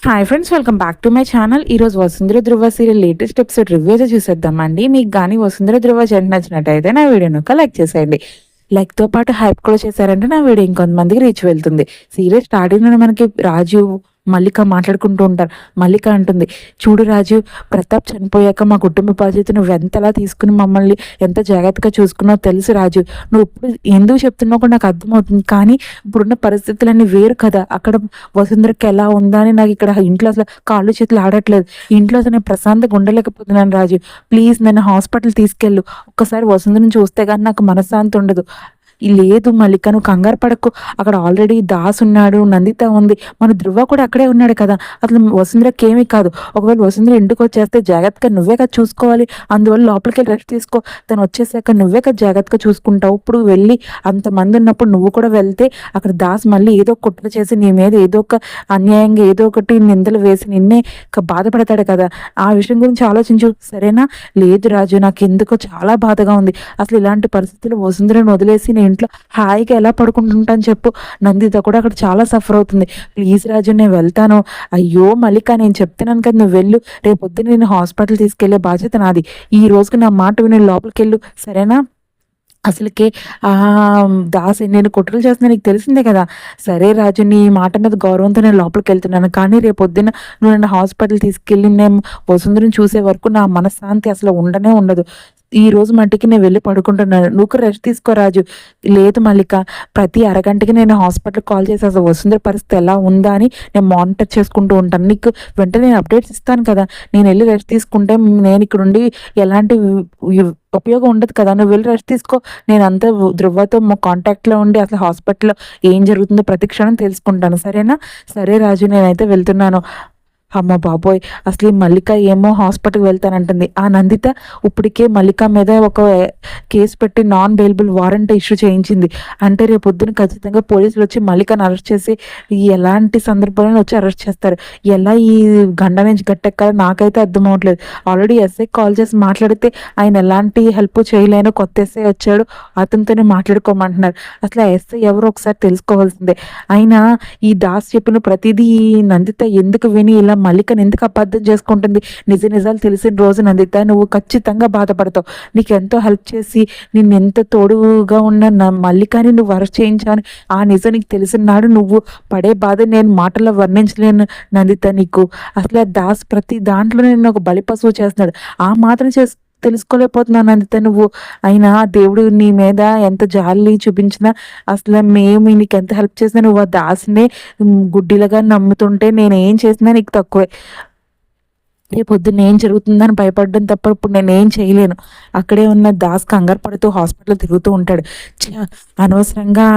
Hi friends, welcome back to my channel. ఈరోజు వసుంధర ధృవ serial latest episode review అయితే చూసేద్దామండి. మీకు కానీ వసుంధర ధృవ జంట నచ్చినట్టయితే నా వీడియోని ఒక లైక్ చేసేయండి. లైక్తో పాటు హైప్ కూడా చేశారంటే నా వీడియో ఇంకొంతమందికి రీచ్ వెళ్తుంది. సీరియల్ స్టార్టింగ్ మనకి రాజు మల్లిక మాట్లాడుకుంటూ ఉంటారు. మల్లిక అంటుంది, చూడు రాజు, ప్రతాప్ చనిపోయాక మా కుటుంబ బాధ్యత నువ్వు ఎంతలా తీసుకుని మమ్మల్ని ఎంత జాగ్రత్తగా చూసుకున్నావు తెలుసు రాజు. నువ్వు ఇప్పుడు ఎందుకు చెప్తున్నావు కూడా నాకు అర్థమవుతుంది, కానీ ఇప్పుడున్న పరిస్థితులన్నీ వేరు కదా. అక్కడ వసుంధరకి ఎలా ఉందా అని నాకు ఇక్కడ ఇంట్లో అసలు కాళ్ళు చేతులు ఆడట్లేదు. ఇంట్లో అసలు నేను ప్రశాంతంగా ఉండలేకపోతున్నాను రాజు. ప్లీజ్ నన్ను హాస్పిటల్ తీసుకెళ్ళు. ఒక్కసారి వసుంధరని చూస్తే కానీ నాకు మనశ్శాంతి ఉండదు. లేదు మల్లిక, నువ్వు కంగారు పడకు. అక్కడ ఆల్రెడీ దాస్ ఉన్నాడు, నందిత ఉంది, మన ధృవ కూడా అక్కడే ఉన్నాడు కదా. అసలు వసుంధరకి ఏమీ కాదు. ఒకవేళ వసుంధర ఇంటికి వచ్చేస్తే జాగ్రత్తగా నువ్వే కదా చూసుకోవాలి. అందువల్ల లోపలికి వెళ్ళి రెస్ట్ తీసుకో. తను వచ్చేసాక నువ్వే కదా జాగ్రత్తగా చూసుకుంటావు. ఇప్పుడు వెళ్ళి అంతమంది ఉన్నప్పుడు నువ్వు కూడా వెళ్తే అక్కడ దాస్ మళ్ళీ ఏదో కుట్ర చేసి నీ మీద ఏదో ఒక అన్యాయంగా ఏదో ఒకటి నిందలు వేసి నిన్నే బాధపడతాడు కదా. ఆ విషయం గురించి ఆలోచించు, సరేనా? లేదు రాజు, నాకు ఎందుకో చాలా బాధగా ఉంది. అసలు ఇలాంటి పరిస్థితుల్లో వసుంధరను వదిలేసి నేను ఇంట్లో హాయిగా ఎలా పడుకుంటుంటాను చెప్పు. నందిత కూడా అక్కడ చాలా సఫర్ అవుతుంది. ప్లీజ్ రాజు, నేను వెళ్తాను. అయ్యో మల్లిక, నేను చెప్తున్నాను కదా, నువ్వు వెళ్ళు. రేపొద్దున నేను హాస్పిటల్ తీసుకెళ్లే బాధ్యత నాది. ఈ రోజుకి నా మాట విని లోపలికి వెళ్ళు, సరేనా? అసలుకే ఆ దాస్ నేను కుట్రలు చేస్తున్నా నీకు తెలిసిందే కదా. సరే రాజు, నీ మాట మీద గౌరవంతో నేను లోపలికి వెళ్తున్నాను, కానీ రేపు పొద్దున నువ్వు నన్ను హాస్పిటల్ తీసుకెళ్ళి నేను వసుంధరని చూసే వరకు నా మనశ్శాంతి అసలు ఉండనే ఉండదు. ఈ రోజు మట్టికి నేను వెళ్ళి పడుకుంటున్నాను, నువ్వు రెస్ట్ తీసుకో రాజు. లేదు మల్లిక, ప్రతి అరగంటకి నేను హాస్పిటల్ కాల్ చేసి అసలు వసుంధర పరిస్థితి ఎలా ఉందా అని నేను మానిటర్ చేసుకుంటూ ఉంటాను. నీకు వెంటనే నేను అప్డేట్స్ ఇస్తాను కదా. నేను వెళ్ళి రెస్ట్ తీసుకుంటే నేను ఇక్కడ ఉండి ఎలాంటి ఉపయోగం ఉండదు కదా. నువ్వు వెళ్ళి రెస్ట్ తీసుకో. నేను అంతా ధృవతో మా కాంటాక్ట్లో ఉండి అసలు హాస్పిటల్లో ఏం జరుగుతుందో ప్రతి క్షణం తెలుసుకుంటాను, సరేనా? సరే రాజు, నేనైతే వెళ్తున్నాను. అమ్మ బాబోయ్, అసలు ఈ మల్లిక ఏమో హాస్పిటల్కి వెళ్తానంటుంది. ఆ నందిత ఇప్పటికే మల్లిక మీద ఒక కేసు పెట్టి నాన్ బెయిలబుల్ వారెంట్ ఇష్యూ చేయించింది. అంటే రేపు పొద్దున ఖచ్చితంగా పోలీసులు వచ్చి మల్లికను అరెస్ట్ చేసి ఎలాంటి సందర్భాలను వచ్చి అరెస్ట్ చేస్తారు. ఎలా ఈ గండ నుంచి గట్టెక్కాలో నాకైతే అర్థం అవ్వట్లేదు. ఆల్రెడీ ఎస్ఐ కాల్ చేసి మాట్లాడితే ఆయన ఎలాంటి హెల్ప్ చేయలేను, కొత్త ఎస్ఐ వచ్చాడు, అతనితోనే మాట్లాడుకోమంటున్నారు. అసలు ఆ ఎస్ఐ ఎవరు ఒకసారి తెలుసుకోవాల్సిందే. అయినా ఈ దాస్ చెప్పిన ప్రతిదీ నందిత ఎందుకు విని ఇలా మల్లికను ఎందుకు అబద్ధం చేసుకుంటుంది? నిజాలు తెలిసిన రోజు నందిత నువ్వు ఖచ్చితంగా బాధపడతావు. నీకు ఎంతో హెల్ప్ చేసి నిన్ను ఎంత తోడుగా ఉన్న మల్లికని నువ్వు అరెస్ట్ చేయించాను, ఆ నిజం నీకు తెలిసిన నాడు నువ్వు పడే బాధ నేను మాటల్లో వర్ణించలేను నందిత. నీకు అసలు దాస్ ప్రతి దాంట్లో నేను ఒక బలిపశువు చేస్తున్నాడు, ఆ మాత్రం తెలుసుకోలేకపోతున్నాను నందిత నువ్వు. అయినా దేవుడు నీ మీద ఎంత జాలి చూపించినా అసలు మేము నీకు ఎంత హెల్ప్ చేసినా నువ్వు ఆ దాసునే గుడ్డిలుగా నమ్ముతుంటే నేనేం చేసినా నీకు తక్కువే. రేపు పొద్దున్న ఏం జరుగుతుందని భయపడడం తప్ప ఇప్పుడు నేనేం చేయలేను. అక్కడే ఉన్న దాస్ కంగారు పడుతూ హాస్పిటల్ తిరుగుతూ ఉంటాడు. అనవసరంగా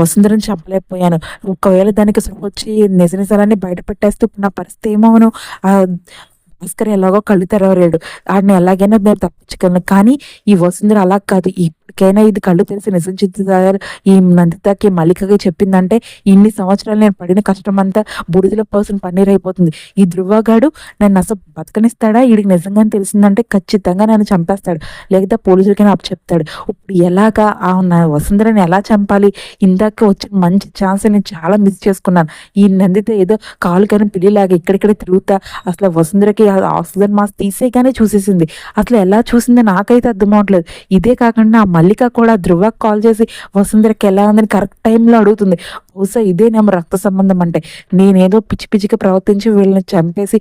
వసుంధరని చంపలేకపోయాను. ఒకవేళ దానికి వచ్చి నిజాలన్నీ బయట పెట్టేస్తూ నా పరిస్థితి ఏమవును? భాస్కర్ ఎలాగో కళ్ళు తెరవలేడు, ఆడిని ఎలాగైనా నేను తప్పించగలను. కానీ ఈ వసుంధర అలా కాదు. ఇప్పటికైనా ఇది కళ్ళు తెలిసి నిజం చిత్తారు ఈ నందితకి మల్లికకి చెప్పిందంటే ఇన్ని సంవత్సరాలు నేను పడిన కష్టం అంతా బుడిదల పర్సన్ పన్నీర్ అయిపోతుంది. ఈ ధృవగాడు నన్ను అసలు బతకనిస్తాడా? వీడికి నిజంగానే తెలిసిందంటే ఖచ్చితంగా నన్ను చంపేస్తాడు, లేకపోతే పోలీసులకైనా అప్పు చెప్తాడు. ఇప్పుడు ఎలాగా ఆ వసుంధరని ఎలా చంపాలి? ఇందాక వచ్చిన మంచి ఛాన్స్ నేను చాలా మిస్ చేసుకున్నాను. ఈ నందిత ఏదో కాలు కానీ పిల్లిలాగా ఇక్కడిక్కడే తిరుగుతా అసలు వసుంధరకి ఆక్సిజన్ మాస్క్ తీసేగానే చూసేసింది. అసలు ఎలా చూసిందో నాకైతే అర్థం అవట్లేదు. ఇదే కాకుండా ఆ మల్లిక కూడా ధృవకి కాల్ చేసి వసుంధరకి ఎలా ఉందని కరెక్ట్ టైంలో అడుగుతుంది. బహుశా ఇదేనేమో రక్త సంబంధం అంటే. నేనేదో పిచ్చి పిచ్చిగా ప్రవర్తించి వీళ్ళని చంపేసి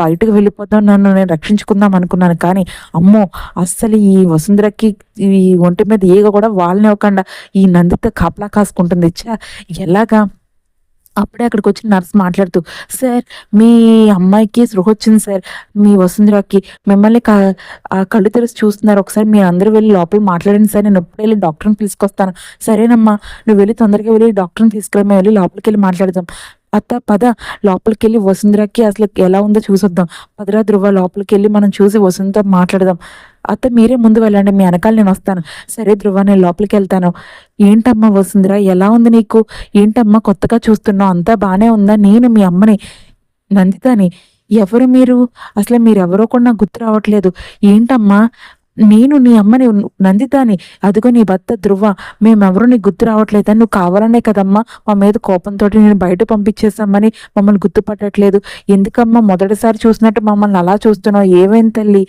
బయటకు వెళ్ళిపోతాం, నన్ను నేను రక్షించుకుందాం అనుకున్నాను. కానీ అమ్మో, అస్సలు ఈ వసుంధరకి ఈ ఒంటి మీద ఈగ కూడా వాళ్ళనివ్వకుండా ఈ నందిత కాపలా కాసుకుంటుంది. ఎలాగా? అప్పుడే అక్కడికి వచ్చిన నర్స్ మాట్లాడుతూ, సార్ మీ అమ్మాయికి స్పృహ వచ్చింది సార్, మీ వసుంధరకి మిమ్మల్ని కళ్ళు తెరిచి చూస్తున్నారు, ఒకసారి మీరు అందరూ వెళ్ళి లోపల మాట్లాడండి సార్, నేను ఎప్పుడు వెళ్ళి డాక్టర్ని తీసుకొస్తాను. సరేనమ్మా, నువ్వు వెళ్ళి తొందరగా వెళ్ళి డాక్టర్ని తీసుకురా, మేము వెళ్ళి లోపలికి వెళ్ళి మాట్లాడదాం. అత్త పద, లోపలికి వెళ్ళి వసుంధరకి అసలు ఎలా ఉందో చూసొద్దాం. పదరా ధృవ, లోపలికి వెళ్ళి మనం చూసి వసుంధరతో మాట్లాడదాం. అత్త మీరే ముందు వెళ్ళండి, మీ వెనకాల నేను వస్తాను. సరే ధృవ, నేను లోపలికి వెళ్తాను. ఏంటమ్మా వసుంధర, ఎలా ఉంది నీకు? ఏంటమ్మా కొత్తగా చూస్తున్నావు? అంతా బాగానే ఉందా? నేను మీ అమ్మని, నందితని. ఎవరు మీరు? అసలు మీరెవరో కూడా నాకు గుర్తు రావట్లేదు. ఏంటమ్మా నేను నీ అమ్మని నందితాని, అదిగో నీ భర్త ధ్రువ, మేమెవరూ నీకు గుర్తు రావట్లేదని నువ్వు కావాలనే కదమ్మా మా మీద కోపంతో నేను బయట పంపించేసామని మమ్మల్ని గుర్తుపట్టట్లేదు. ఎందుకమ్మా మొదటిసారి చూసినట్టు మమ్మల్ని అలా చూస్తున్నావు? ఏమైంది తల్లి?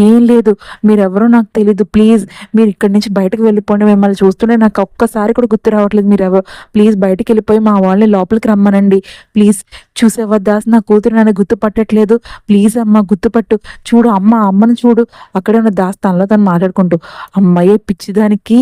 ఏం లేదు, మీరెవరో నాకు తెలీదు, ప్లీజ్ మీరు ఇక్కడి నుంచి బయటకు వెళ్ళిపోండి. మిమ్మల్ని చూస్తుంటే నాకు ఒక్కసారి కూడా గుర్తు రావట్లేదు మీరెవరు. ప్లీజ్ బయటికి వెళ్ళిపోయి మా వాళ్ళని లోపలికి రమ్మనండి ప్లీజ్. చూసేవా దాస్, నా కూతురు నన్ను గుర్తుపట్టట్లేదు, ప్లీజ్ అమ్మ గుర్తుపట్టు. చూడు అమ్మ, అమ్మను చూడు. అక్కడే ఉన్న దాస్ తనలో తను మాట్లాడుకుంటూ, అమ్మాయి పిచ్చిదానికి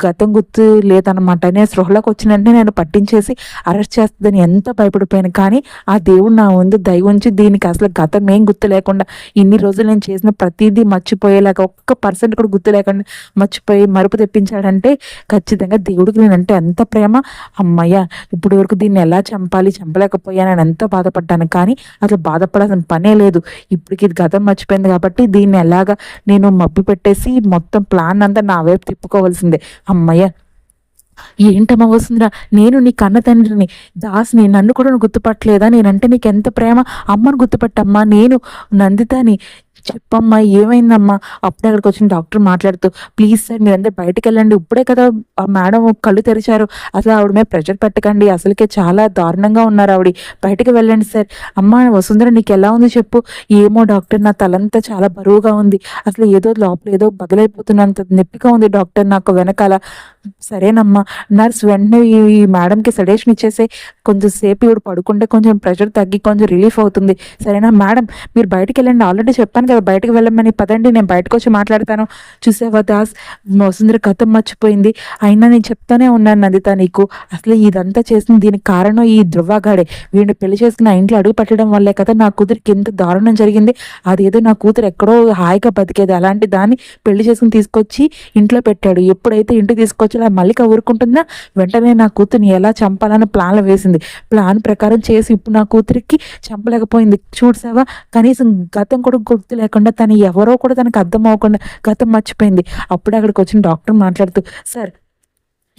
గతం గుర్తు లేదనమాట. నేను స్పృహలోకి వచ్చిన వెంటనే నేను పట్టించేసి అరెస్ట్ చేస్తుందని ఎంత భయపడిపోయాను. కానీ ఆ దేవుడు నా ముందు దయ ఉంచి దీనికి అసలు గతం ఏం గుర్తు లేకుండా ఇన్ని రోజులు నేను చేసిన ప్రతిదీ మర్చిపోయేలాగా, ఒక్క పర్సెంట్ కూడా గుర్తు లేకుండా మర్చిపోయి మరుపు తెప్పించాడంటే ఖచ్చితంగా దేవుడికి నేనంటే ఎంత ప్రేమ. అమ్మయ్య, ఇప్పుడు వరకు దీన్ని ఎలా చంపాలి, చంపలేకపోయానని ఎంతో బాధపడ్డాను. కానీ అసలు బాధపడాల్సిన పనే లేదు. ఇప్పటికి ఇది గతం మర్చిపోయింది కాబట్టి దీన్ని ఎలాగా నేను మబ్బి పెట్టేసి మొత్తం ప్లాన్ అంతా నా వైపు తిప్పుకోవాల్సిందే. అమ్మయ్య, ఏంటమ్మా వస్తుందిరా, నేను నీ కన్న తండ్రిని, దాస్ని, నన్ను కూడా నువ్వు గుర్తుపట్టలేదా? నేనంటే నీకు ఎంత ప్రేమ. అమ్మను గుర్తుపట్టమ్మా, నేను నందితాని. చెప్పమ్మా ఏమైందమ్మా? అప్పుడే అక్కడికి వచ్చిన డాక్టర్ మాట్లాడుతూ, ప్లీజ్ సార్ మీరందరూ బయటకు వెళ్ళండి, ఇప్పుడే కదా ఆ మేడం కళ్ళు తెరిచారు, అసలు ఆవిడ మీద ప్రెషర్ పెట్టకండి, అసలుకే చాలా దారుణంగా ఉన్నారు ఆవిడ, బయటకు వెళ్ళండి సార్. అమ్మ వసుంధర నీకు ఎలా ఉంది చెప్పు. ఏమో డాక్టర్, నా తలంతా చాలా బరువుగా ఉంది, అసలు ఏదో లోపల ఏదో బదులైపోతున్నంత నొప్పిగా ఉంది డాక్టర్ నాకు వెనకాల. సరేనమ్మా, నర్స్ వెంటనే ఈ మేడంకి సజెషన్ ఇచ్చేసి కొంచెంసేపు ఇవి పడుకుంటే కొంచెం ప్రెషర్ తగ్గి కొంచెం రిలీఫ్ అవుతుంది. సరేనా మేడం, మీరు బయటకు వెళ్ళండి, ఆల్రెడీ చెప్పాను కదా బయటకు వెళ్ళమని, పదండి నేను బయటకు వచ్చి మాట్లాడతాను. చూసావా దాస్, వసుంధర కథం మర్చిపోయింది, అయినా నేను చెప్తానే ఉన్నాను నందిత నీకు, అసలు ఇదంతా చేసింది దీనికి కారణం ఈ ధ్రువగాడే. వీడిని పెళ్లి చేసుకుని ఆ ఇంట్లో అడుగు పెట్టడం వల్లే కదా నా కూతురికి ఎంత దారుణం జరిగింది. అదేదో నా కూతురు ఎక్కడో హాయిగా బతికేది, అలాంటి దాన్ని పెళ్లి చేసుకుని తీసుకొచ్చి ఇంట్లో పెట్టాడు. ఎప్పుడైతే ఇంటికి తీసుకొచ్చి మల్లిక ఊరుకుంటుందా, వెంటనే నా కూతుర్ని ఎలా చంపాలని ప్లాన్లు వేసింది. ప్లాన్ ప్రకారం చేసి ఇప్పుడు నా కూతురికి చంపలేకపోయింది. చూసావా, కనీసం గతం కూడా గుర్తు లేకుండా తను ఎవరో కూడా తనకు అర్థం అవ్వకుండా గతం మర్చిపోయింది. అప్పుడే అక్కడికి వచ్చిన డాక్టర్ మాట్లాడుతూ, సార్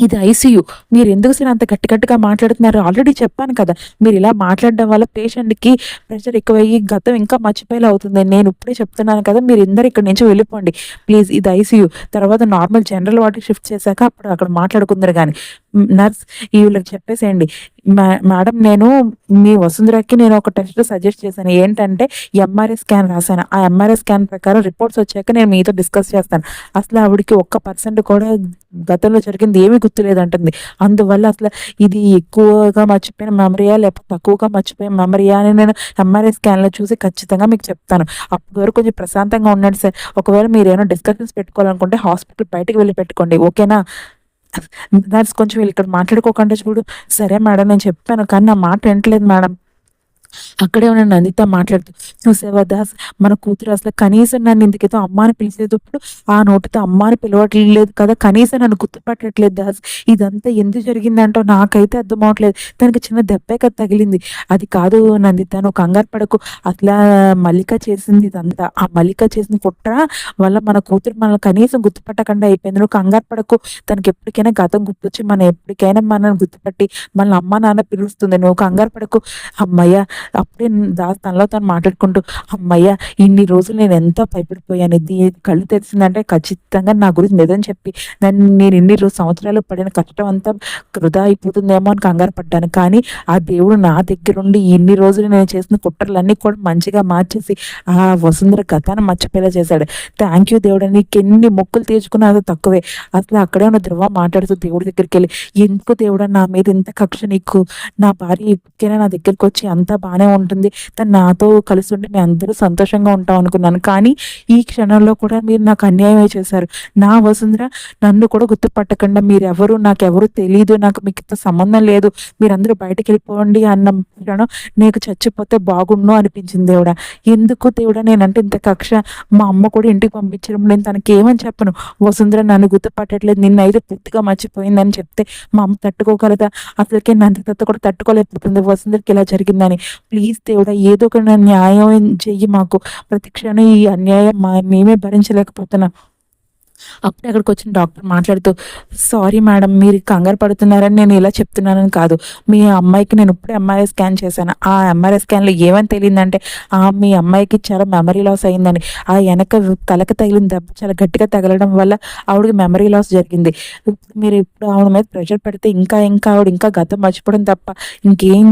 ఇది ఐసీయూ, మీరు ఎందుకు సార్ అంత గట్టిగా మాట్లాడుతున్నారు? ఆల్రెడీ చెప్పాను కదా, మీరు ఇలా మాట్లాడడం వల్ల పేషెంట్కి ప్రెషర్ ఎక్కువయ్యి గతం ఇంకా మర్చిపోయేలా అవుతుంది. నేను ఇప్పుడే చెప్తున్నాను కదా, మీరు అందరు ఇక్కడ నుంచి వెళ్ళిపోండి ప్లీజ్, ఇది ఐసీయూ, తర్వాత నార్మల్ జనరల్ వార్డుకి షిఫ్ట్ చేశాక అప్పుడు అక్కడ మాట్లాడుకుందరు. కానీ నర్స్ వీళ్ళకి చెప్పేసేయండి, మేడం నేను మీ వసుంధరకి నేను ఒక టెస్ట్ సజెస్ట్ చేశాను, ఏంటంటే ఎంఆర్ఐ స్కాన్ రాశాను. ఆ ఎంఆర్ఐ స్కాన్ ప్రకారం రిపోర్ట్స్ వచ్చాక నేను మీతో డిస్కస్ చేస్తాను. అసలు ఆవిడకి 1% కూడా గతంలో జరిగింది ఏమీ గుర్తులేదంటుంది. అందువల్ల అసలు ఇది ఎక్కువగా మర్చిపోయిన మెమరీయా లేకపోతే తక్కువగా మర్చిపోయిన మెమరీయా అని నేను ఎంఆర్ఐ స్కాన్లో చూసి ఖచ్చితంగా మీకు చెప్తాను. అప్పటి వరకు కొంచెం ప్రశాంతంగా ఉండండి సార్. ఒకవేళ మీరు ఏమైనా డిస్కషన్స్ పెట్టుకోవాలనుకుంటే హాస్పిటల్ బయటకు వెళ్ళి పెట్టుకోండి, ఓకేనా? నర్స్ కొంచెం వీళ్ళు ఇక్కడ మాట్లాడుకోకుండా చూడు. సరే మేడం నేను చెప్పాను, కానీ నా మాట వింటలేదు మేడం. అక్కడే ఉన్న నందిత మాట్లాడుతూ, చూసేవా దాస్, మన కూతురు అసలు కనీసం నన్ను ఇందుకేదో అమ్మ అని పిలిచేటప్పుడు ఆ నోటితో అమ్మ అని పిలవట్లేదు కదా, కనీసం నన్ను గుర్తుపట్టట్లేదు దాస్. ఇదంతా ఎందుకు జరిగిందంటో నాకైతే అర్థం అవట్లేదు. తనకి చిన్న దెబ్బే కదా తగిలింది. అది కాదు నందిత, నువ్వు కంగారు పడకు. అట్లా మల్లిక చేసింది ఇదంతా, ఆ మల్లిక చేసిన కుట్ర వల్ల మన కూతురు మనల్ని కనీసం గుర్తుపట్టకుండా అయిపోయింది. నువ్వు కంగారు పడకు, తనకి ఎప్పటికైనా గతం గుర్తొచ్చి ఎప్పటికైనా మనల్ని గుర్తుపట్టి మన అమ్మ నాన్న పిలుస్తుంది. నువ్వు కంగారు పడకు. అమ్మయ్య, అప్పుడే దాస్ తనలో తను మాట్లాడుకుంటూ, అమ్మయ్య ఇన్ని రోజులు నేను ఎంత భయపడిపోయాను, ఇది కళ్ళు తెరిచిందంటే ఖచ్చితంగా నా గురించి నిజం చెప్పి నేను ఇన్ని సంవత్సరాలు పడిన కష్టం అంతా వృధా అయిపోతుందేమో అని కంగారు పడ్డాను. కానీ ఆ దేవుడు నా దగ్గరుండి ఇన్ని రోజులు నేను చేసిన కుట్రలన్నీ కూడా మంచిగా మార్చేసి ఆ వసుంధర గతాన్ని మర్చిపోయేలా చేశాడు. థ్యాంక్ యూ దేవుడు, నీకు ఎన్ని మొక్కులు తీర్చుకున్నా అది తక్కువే. అసలు అక్కడే ఉన్న ధ్రువ మాట్లాడుతూ దేవుడి దగ్గరికి వెళ్ళి, ఎందుకు దేవుడా నా మీద ఇంత కక్ష నీకు? నా భార్య ఇప్పటికైనా నా దగ్గరికి వచ్చి అంతా బాగానే ఉంటుంది, తను నాతో కలిసి ఉంటే మేము అందరూ సంతోషంగా ఉంటాం అనుకున్నాను. కానీ ఈ క్షణంలో కూడా మీరు నాకు అన్యాయమే చేశారు. నా వసుంధర నన్ను కూడా గుర్తుపట్టకుండా మీరెవరు, నాకెవరు తెలియదు, నాకు మీకు సంబంధం లేదు, మీరందరూ బయటకు వెళ్ళిపోండి అన్న క్షణం నీకు చచ్చిపోతే బాగుండు అనిపించింది. దేవుడా ఎందుకు దేవుడా నేనంటే ఇంత కక్ష? మా అమ్మ కూడా ఇంటికి పంపించడం, నేను తనకి ఏమని చెప్పను? వసుంధర నన్ను గుర్తుపట్టట్లేదు, నిన్నైతే పూర్తిగా మర్చిపోయిందని చెప్తే మా అమ్మ తట్టుకోగలదా? అసలుకే నందిత కూడా తట్టుకోలేకపోతుంది వసుంధరకి ఇలా జరిగిందని. ప్లీజ్ దేవుడా ఏదో ఒక న్యాయం చెయ్యి మాకు. ప్రతి క్షణం ఈ అన్యాయం మేమే భరించలేకపోతున్నాం. అప్పుడే అక్కడికి వచ్చిన డాక్టర్ మాట్లాడుతూ, సారీ మేడం, మీరు కంగారు పడుతున్నారని నేను ఇలా చెప్తున్నానని కాదు. మీ అమ్మాయికి నేను ఇప్పుడే ఎంఆర్ఐ స్కాన్ చేశాను. ఆ ఎంఆర్ఐ స్కాన్లో ఏమని తెలియదంటే మీ అమ్మాయికి చాలా మెమరీ లాస్ అయిందని. ఆ వెనక తలకి తగిలిన దెబ్బ చాలా గట్టిగా తగలడం వల్ల ఆవిడకి మెమరీ లాస్ జరిగింది. మీరు ఇప్పుడు ఆవిడ మీద ప్రెషర్ పెడితే ఇంకా ఇంకా ఆవిడ ఇంకా గతం మర్చిపోవడం తప్ప ఇంకేం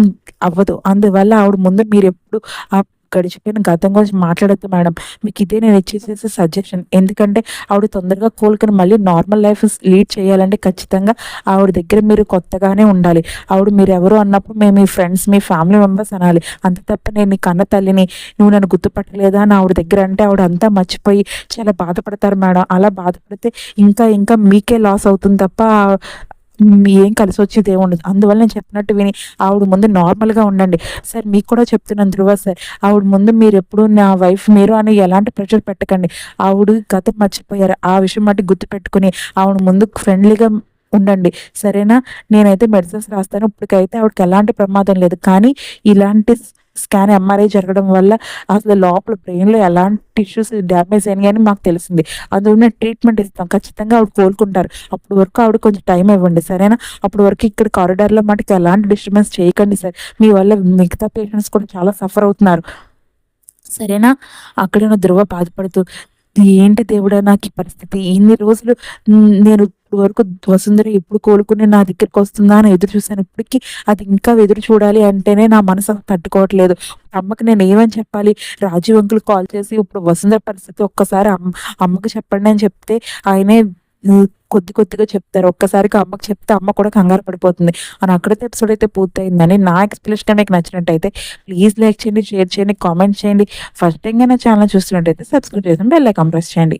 అవ్వదు. అందువల్ల ఆవిడ ముందు మీరు ఎప్పుడు ఆ గడిచిపోయిన గతం గురించి మాట్లాడొద్దు మేడం. మీకు ఇదే నేను ఇచ్చేసేసే సజెషన్. ఎందుకంటే ఆవిడ తొందరగా కోలుకొని మళ్ళీ నార్మల్ లైఫ్ లీడ్ చేయాలంటే ఖచ్చితంగా ఆవిడ దగ్గర మీరు కొత్తగానే ఉండాలి. ఆవిడ మీరెవరు అన్నప్పుడు మేము మీ ఫ్రెండ్స్, మీ ఫ్యామిలీ మెంబర్స్ అనాలి. అంతే తప్ప నేను నీ కన్న తల్లిని, నువ్వు నన్ను గుర్తుపట్టలేదా అని ఆవిడ దగ్గర అంటే ఆవిడ అంతా మర్చిపోయి చాలా బాధపడతారు మేడం. అలా బాధపడితే ఇంకా ఇంకా మీకే లాస్ అవుతుంది తప్ప ఏం కలిసి వచ్చేది ఏముండదు. అందువల్ల నేను చెప్పినట్టు విని ఆవిడ ముందు నార్మల్గా ఉండండి. సార్ మీకు కూడా చెప్తున్నాను ధృవ సార్, ఆవిడ ముందు మీరు ఎప్పుడు నా వైఫ్ మీరు అని ఎలాంటి ప్రెషర్ పెట్టకండి. ఆవిడ గతం మర్చిపోయారు, ఆ విషయం మట్టి గుర్తుపెట్టుకుని ఆవిడ ముందు ఫ్రెండ్లీగా ఉండండి, సరేనా? నేనైతే మెడిసిన్స్ రాస్తాను. ఇప్పటికైతే ఆవిడకి ఎలాంటి ప్రమాదం లేదు. కానీ ఇలాంటి స్కాన్ ఎంఆర్ఐ జరగడం వల్ల అసలు లోపల బ్రెయిన్లో ఎలాంటి టిష్యూస్ డ్యామేజ్ అయినాయని మాకు తెలిసింది. అందువల్ల ట్రీట్మెంట్ ఇస్తాం, ఖచ్చితంగా ఆవిడ కోలుకుంటారు. అప్పటి వరకు ఆవిడ కొంచెం టైం ఇవ్వండి, సరేనా? అప్పటి వరకు ఇక్కడ కారిడార్లో మటుకు ఎలాంటి డిస్టర్బెన్స్ చేయకండి సార్. మీ వల్ల మిగతా పేషెంట్స్ కూడా చాలా సఫర్ అవుతున్నారు, సరేనా? అక్కడున్న ధృవ బాధపడుతూ, ఏంటి దేవుడా నాకు ఈ పరిస్థితి, ఇన్ని రోజులు నేను ఇప్పుడు వరకు వసుంధర ఎప్పుడు కోలుకుని నా దగ్గరికి వస్తుందా అని ఎదురు చూశాను. ఇప్పటికీ అది ఇంకా ఎదురు చూడాలి అంటేనే నా మనసు తట్టుకోవట్లేదు. అమ్మకి నేను ఏమని చెప్పాలి? రాజీవ్ అంకుల్ కాల్ చేసి ఇప్పుడు వసుంధర పరిస్థితి ఒక్కసారి అమ్మకి చెప్పండి అని చెప్తే ఆయనే కొద్ది కొద్దిగా చెప్తారు. ఒక్కసారిగా అమ్మకి చెప్తే అమ్మ కూడా కంగారు పడిపోతుంది అని అక్కడైతే ఎపిసోడ్ అయితే పూర్తయిందని నా ఎక్స్ప్లెనేషన్ మీకు నచ్చినట్టయితే ప్లీజ్ లైక్ చేయండి, షేర్ చేయండి, కామెంట్ చేయండి. ఫస్ట్ టైంగా నా ఛానల్ చూస్తున్నట్టయితే సబ్స్క్రైబ్ చేసి బెల్ ఐకాన్ ప్రెస్ చేయండి.